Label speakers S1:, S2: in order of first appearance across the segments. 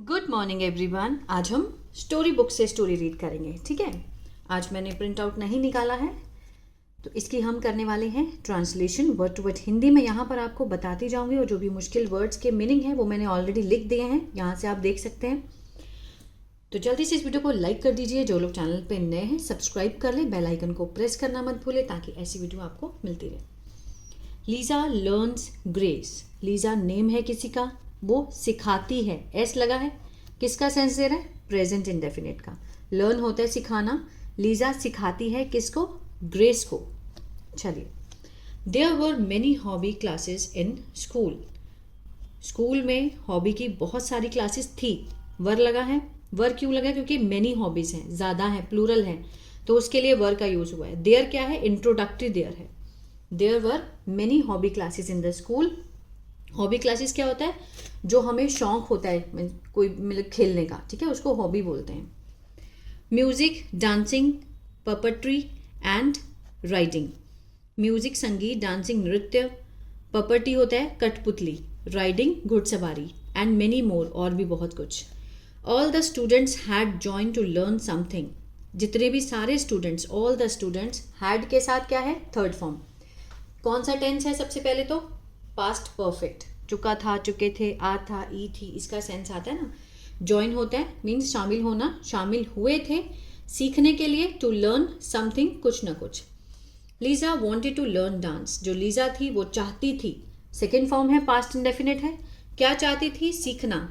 S1: Good morning everyone. आज हम story book से स्टोरी रीड करेंगे। ठीक है, आज मैंने प्रिंट आउट नहीं निकाला है तो इसकी हम करने वाले हैं translation word to word Hindi में। यहाँ पर आपको बताती जाऊंगी और जो भी मुश्किल वर्ड्स के मीनिंग है वो मैंने ऑलरेडी लिख दिए हैं, यहाँ से आप देख सकते हैं। तो जल्दी से इस वीडियो को लाइक कर दीजिए। जो लोग चैनल पे नए हैं सब्सक्राइब कर लें, बेल आइकन को प्रेस करना मत भूलें ताकि ऐसी वीडियो आपको मिलती रहे। Lisa learns grace. Lisa name है किसी का, वो सिखाती है। एस लगा है, किसका सेंस दे रहा है? प्रेजेंट इंडेफिनिट का। लर्न होता है सिखाना, लीजा सिखाती है किसको? ग्रेस को। चलिए, there were many hobby classes in school. School में हॉबी की बहुत सारी क्लासेस थी। वर लगा है, वर क्यों लगा? क्योंकि मेनी हॉबीज हैं, ज़्यादा हैं, प्लूरल हैं, तो उसके लिए वर का यूज हुआ है। देयर क्या है? इंट्रोडक्टरी देयर है। There were many hobby classes in the school. Hobby classes क्या होता है? जो हमें शौक होता है कोई मतलब खेलने का, ठीक है, उसको हॉबी बोलते हैं। Music, dancing, puppetry and riding. Music संगीत, डांसिंग नृत्य, पपट्री होता है कठपुतली, राइडिंग घुड़सवारी, एंड मेनी मोर और भी बहुत कुछ। All the students had join to learn something. जितने भी सारे students, all the students, had के साथ क्या है? Third form. कौन सा टेंस है? सबसे पहले तो पास्ट परफेक्ट, चुका था, चुके थे, आ था, ई थी, इसका सेंस आता है ना। ज्वाइन होता है मीन्स शामिल होना, शामिल हुए थे सीखने के लिए। टू लर्न समथिंग, कुछ ना कुछ। Lisa wanted to learn dance. जो लीजा थी वो चाहती थी, सेकेंड फॉर्म है, पास्ट इंडेफिनिट है। क्या चाहती थी? सीखना,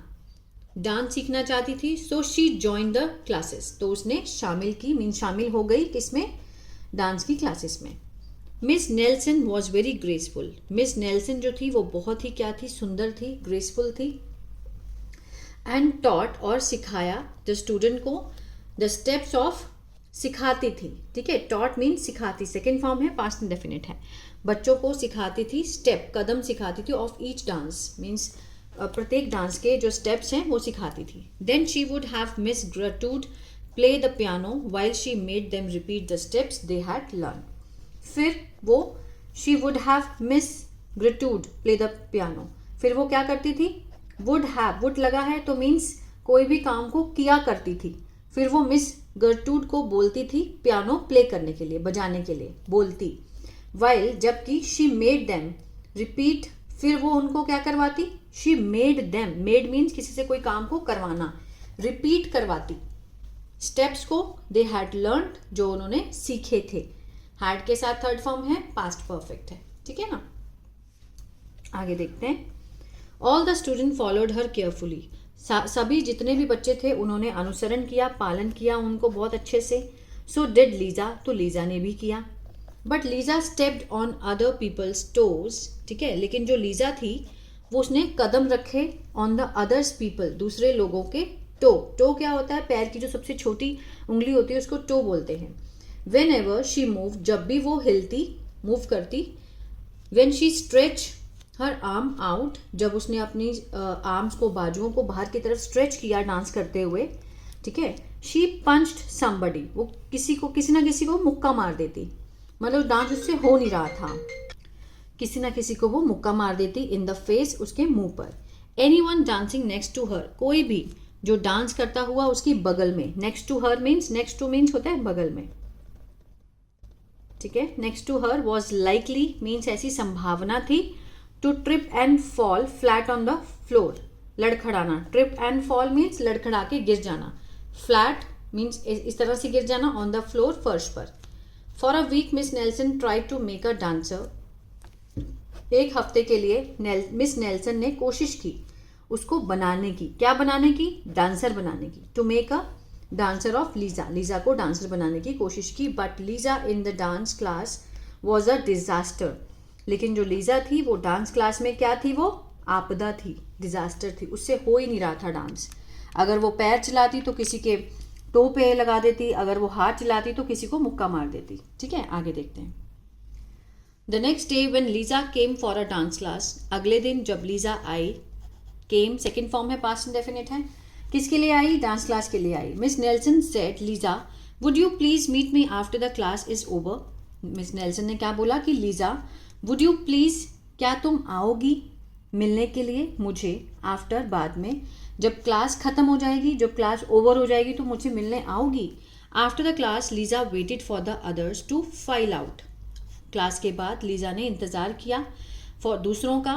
S1: डांस सीखना चाहती थी। So she join the classes, तो उसने शामिल की, मीन्स शामिल हो गई किसमें? डांस की क्लासेस में। Miss Nelson was very graceful. Miss Nelson जो थी वो बहुत ही क्या थी? सुंदर थी, ग्रेसफुल थी। एंड टॉट, और सिखाया, द स्टूडेंट को द स्टेप्स ऑफ, सिखाती थी। ठीक है, टॉट मीन सिखाती, सेकेंड फॉर्म है, पास्ट इंडेफिनिट है। बच्चों को सिखाती थी, स्टेप कदम सिखाती थी, ऑफ ईच डांस मीन्स प्रत्येक डांस के जो स्टेप्स हैं वो सिखाती थी। Then she would have Miss ग्रेटूड play the piano while she made them repeat the steps they had learn. फिर वो शी वुड हैव मिस ग्रेटूड प्ले द पियानो, फिर वो क्या करती थी? वुड हैव, वुड लगा है तो मीन्स कोई भी काम को किया करती थी। फिर वो मिस गर्टूड को बोलती थी पियानो प्ले करने के लिए, बजाने के लिए बोलती। वाइल, जबकि शी मेड देम रिपीट, फिर वो उनको क्या करवाती? She made them, made means किसी से कोई काम को करवाना, रिपीट करवाती स्टेप्स को। दे हैड लर्न, जो उन्होंने सीखे थे। हैड के साथ थर्ड फॉर्म है, पास्ट परफेक्ट है। ठीक है ना, आगे देखते हैं। All the student followed her carefully. सभी जितने भी बच्चे थे उन्होंने अनुसरण किया, पालन किया उनको बहुत अच्छे से। सो डिड लीजा, तो लीजा ने भी किया। But Lisa stepped on other people's toes. ठीक है, लेकिन जो लीजा थी वो उसने कदम रखे ऑन द अदर्स पीपल, दूसरे लोगों के टो। टो क्या होता है? पैर की जो सबसे छोटी उंगली होती है उसको टो बोलते हैं। वेन एवर शी मूव, जब भी वो हिलती, मूव करती। When she stretch her arm out, जब उसने अपनी आर्म्स को, बाजुओं को बाहर की तरफ स्ट्रेच किया डांस करते हुए। ठीक है, शी पंच्ड समबडी, वो किसी को, किसी ना किसी को मुक्का मार देती, मतलब डांस उससे हो नहीं रहा था, किसी ना किसी को वो मुक्का मार देती। इन द फेस, उसके मुंह पर। Anyone dancing next to her, कोई भी जो डांस करता हुआ उसकी बगल में। Next to her means, next to means होता है बगल में। ठीक है, next to her was likely means ऐसी संभावना थी। To trip and fall flat on the floor, लड़खड़ाना। ट्रिप एंड फॉल मीन्स लड़खड़ा के गिर जाना। फ्लैट मीन्स इस तरह से गिर जाना, ऑन द फ्लोर, फर्श पर। For a week Miss Nelson try to make a dancer. एक हफ्ते के लिए मिस नेल्सन ने कोशिश की उसको बनाने की। क्या बनाने की? डांसर बनाने की। To make a dancer of Lisa, Lisa को डांसर बनाने की कोशिश की। But Lisa in the dance class was a disaster, लेकिन जो लीजा थी वो डांस क्लास में क्या थी? वो आपदा थी, डिजास्टर थी, उससे हो ही नहीं रहा था डांस। अगर वो पैर चलाती तो किसी के टो पे लगा देती, अगर वो हाथ चलाती तो किसी को मुक्का मार देती। ठीक है, आगे देखते हैं। The next day when Lisa came for a dance class, अगले दिन जब लीजा आई, केम सेकेंड फॉर्म है, पास्ट इंडेफिनिट है। किसके लिए आई? डांस क्लास के लिए आई। Miss Nelson said Lisa would you please meet me after the class is over. Miss Nelson ने क्या बोला कि लीजा वुड यू प्लीज, क्या तुम आओगी मिलने के लिए मुझे, आफ्टर बाद में, जब क्लास ख़त्म हो जाएगी, जब क्लास ओवर हो जाएगी तो मुझे मिलने आओगी। After the class Lisa waited for the others to file out. Class के बाद लीज़ा ने इंतज़ार किया फॉर दूसरों का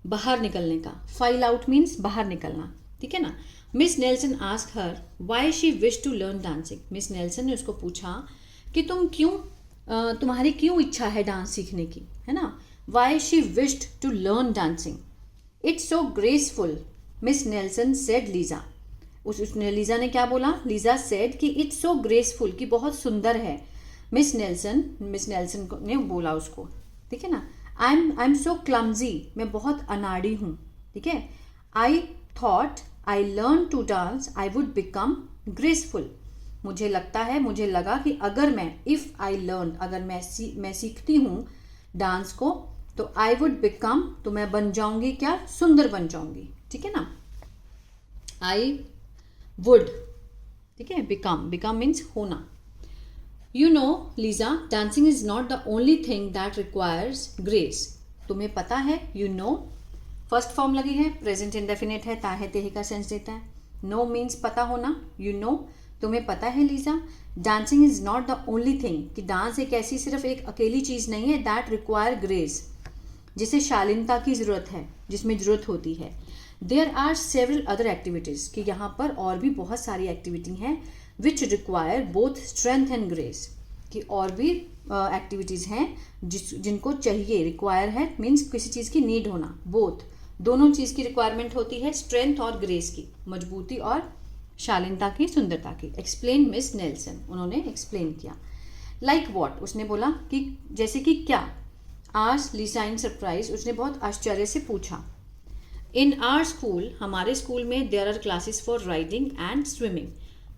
S1: बाहर निकलने का। फाइल आउट मीन्स बाहर निकलना, ठीक है ना। Miss Nelson ask her why she wish to learn dancing. Miss Nelson ने उसको पूछा कि तुम्हारी क्यों इच्छा है डांस सीखने की, है ना। Why she wished to learn dancing. It's so graceful Miss Nelson said Lisa. उसने लीज़ा ने क्या बोला, लीज़ा सेड कि इट्स सो ग्रेसफुल, कि बहुत सुंदर है। मिस नेल्सन ने बोला उसको, ठीक है ना। आई एम सो क्लमजी, मैं बहुत अनाड़ी हूँ, ठीक है। I thought I learn to dance I would become graceful. मुझे लगा कि अगर मैं सीखती हूँ डांस को तो आई वुड बिकम, तो मैं बन जाऊंगी क्या, सुंदर बन जाऊंगी, ठीक है ना। आई वुड, ठीक है। बिकम मीन्स होना। You know Lisa, dancing is not the only thing that requires grace. तुम्हें पता है, यू नो फर्स्ट फॉर्म लगी है, प्रेजेंट इंडेफिनिट है, ताहे तेहे का सेंस देता है। नो मीन्स पता होना। यू नो, तुम्हें पता है Lisa, dancing is not the only thing, कि डांस एक ऐसी सिर्फ एक अकेली चीज़ नहीं है, दैट रिक्वायर ग्रेस, जिसे शालीनता की ज़रूरत है, जिसमें ज़रूरत होती है। There are several other activities, कि यहाँ पर और भी बहुत सारी एक्टिविटी हैं, which require both strength and grace, कि और भी एक्टिविटीज़ हैं जिनको चाहिए, रिक्वायर है मीन्स किसी चीज़ की नीड होना, बोथ दोनों चीज़ की रिक्वायरमेंट होती है, स्ट्रेंथ और ग्रेस की, मजबूती और शालीनता की, सुंदरता की। एक्सप्लेन मिस नेल्सन, उन्होंने एक्सप्लेन किया। लाइक वॉट, उसने बोला कि जैसे कि क्या। आज लीज़ा इन सरप्राइज, उसने बहुत आश्चर्य से पूछा। इन आवर स्कूल, हमारे स्कूल में there are classes for riding and swimming,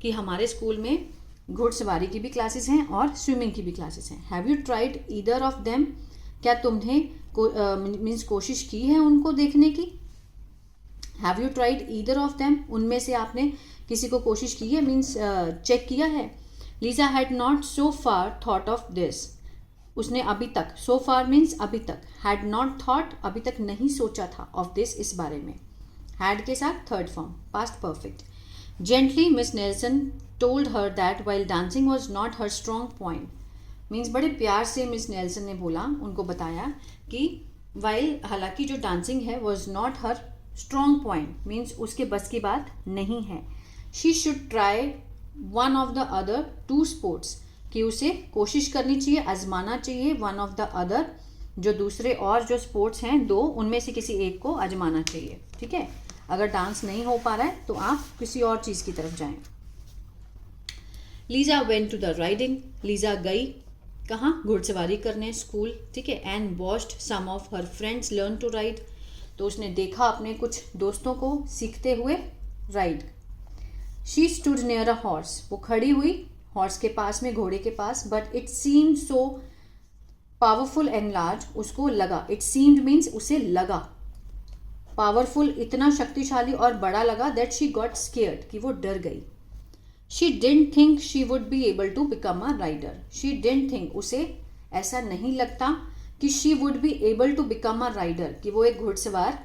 S1: कि हमारे स्कूल में घुड़सवारी की भी क्लासेस हैं और स्विमिंग की भी क्लासेस हैं। Have you tried either of them, क्या तुमने मीन्स कोशिश की है उनको देखने की। Have you tried either of them, उनमें से आपने किसी को कोशिश की है, मीन्स चेक किया है। Lisa had not so far thought of this, उसने अभी तक, सो फार मीन्स अभी तक, हैड नॉट थॉट अभी तक नहीं सोचा था, ऑफ दिस इस बारे में। हैड के साथ third form, past perfect. Gently miss Nelson told her that while dancing was not her strong point, means बड़े प्यार से मिस नेल्सन ने बोला, उनको बताया कि वाइल, हालांकि जो डांसिंग है was not her strong point, means उसके बस की बात नहीं है। She should try one of the other two sports, कि उसे कोशिश करनी चाहिए, आजमाना चाहिए, वन ऑफ द अदर, जो दूसरे और जो स्पोर्ट्स हैं दो, उनमें से किसी एक को आजमाना चाहिए, ठीक है। अगर डांस नहीं हो पा रहा है तो आप किसी और चीज़ की तरफ जाएं। Lisa went to the riding, Lisa गई कहाँ, घुड़सवारी करने, स्कूल, ठीक है। And watched some of her friends learn to ride, तो उसने देखा अपने कुछ दोस्तों को सीखते हुए ride. She stood near a horse, वो खड़ी हुई हॉर्स के पास में, घोड़े के पास। But it seemed so powerful and large, उसको लगा, इट सीम्ड मीन्स उसे लगा, पावरफुल इतना शक्तिशाली और बड़ा लगा, दैट शी गॉट स्केयर्ड, कि वो डर गई। She didn't think she would be able to become a rider, she didn't think, उसे ऐसा नहीं लगता कि she would be able to become a rider, कि वो एक घुड़सवार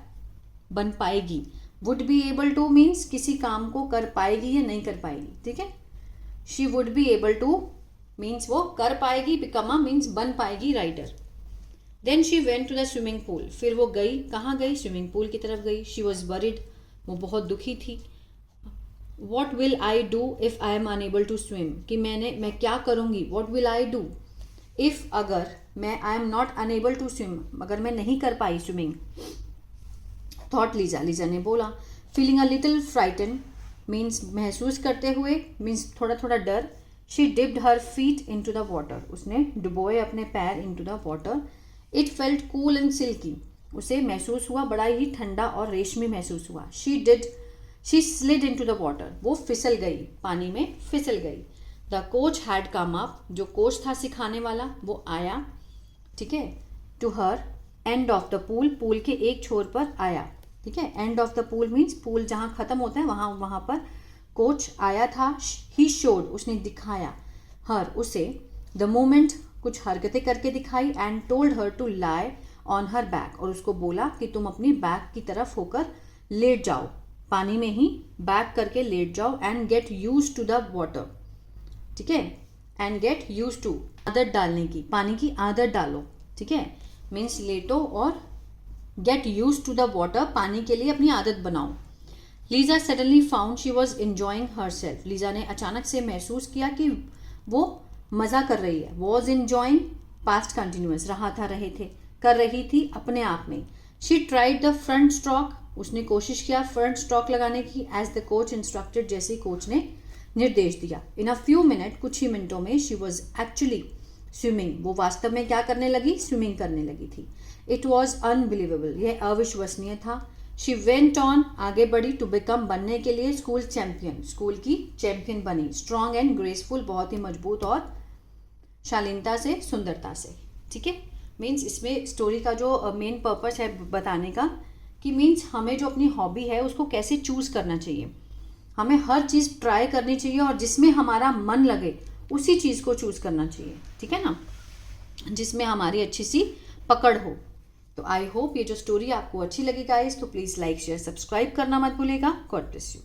S1: बन पाएगी। Would be able to means किसी काम को कर पाएगी या नहीं कर पाएगी, ठीक है। She would be able to means वो कर पाएगी, बिकम अ मीन्स बन पाएगी rider. Then she went to the swimming pool, फिर वो गई, कहाँ गई, स्विमिंग पूल की तरफ गई। शी वॉज वरिड, वो बहुत दुखी थी। What will I do if I am unable to swim, कि मैं क्या करूँगी, what will I do if, अगर मैं, I am not unable to swim, अगर मैं नहीं कर पाई स्विमिंग। थॉट लीज़ा, लीज़ा ने बोला। Feeling a little frighten means महसूस करते हुए, मीन्स थोड़ा थोड़ा डर। She dipped her feet into the water, उसने डुबोए अपने पैर into the water. It felt cool and silkie, उसे महसूस हुआ बड़ा ही ठंडा और रेशमी महसूस हुआ। She slid into the water, वो फिसल गई, पानी में फिसल गई। The coach had come up, जो कोच था सिखाने वाला वो आया, ठीक है। To her end of the pool, pool के एक छोर पर आया, ठीक है। End of the pool means pool जहाँ खत्म होता है वहाँ पर कोच आया था। ही शोड, उसने दिखाया, हर उसे, द मोमेंट कुछ हरकतें करके दिखाई, and told her to lie on her back, और उसको बोला कि तुम अपनी बैक की तरफ होकर लेट जाओ, पानी में ही बैक करके लेट जाओ and get use to the water, ठीक है, एंड गेट यूज टू, आदत डालने की, पानी की आदत डालो, ठीक है, मीन्स लेटो और get use to the water, पानी के लिए अपनी आदत बनाओ। Lisa suddenly found she was enjoying herself, Lisa ने अचानक से महसूस किया कि वो मज़ा कर रही है। वॉज इंजॉइंग पास्ट कंटिन्यूस, रहा था, रहे थे, कर रही थी अपने आप में। She tried the front stroke, उसने कोशिश किया फ्रंट स्ट्रोक लगाने की, एज द कोच इंस्ट्रक्टेड, जैसे कोच ने निर्देश दिया। इन अ फ्यू मिनट, कुछ ही मिनटों में, शी वॉज एक्चुअली स्विमिंग, वो वास्तव में क्या करने लगी, स्विमिंग करने लगी थी। इट वॉज अनबिलीवेबल, यह अविश्वसनीय था। शी वेंट ऑन, आगे बढ़ी, टू बिकम, बनने के लिए, स्कूल चैंपियन, स्कूल की चैंपियन बनी। स्ट्रॉन्ग एंड ग्रेसफुल, बहुत ही मजबूत और शालीनता से, सुंदरता से, ठीक है। मीन्स इसमें स्टोरी का जो मेन पर्पस है बताने का कि मीन्स हमें जो अपनी हॉबी है उसको कैसे चूज़ करना चाहिए, हमें हर चीज़ ट्राई करनी चाहिए और जिसमें हमारा मन लगे उसी चीज़ को चूज़ करना चाहिए, ठीक है ना, जिसमें हमारी अच्छी सी पकड़ हो। तो आई होप ये जो स्टोरी आपको अच्छी लगी गाइस, तो प्लीज़ लाइक शेयर सब्सक्राइब करना मत भूलिएगा। God bless you.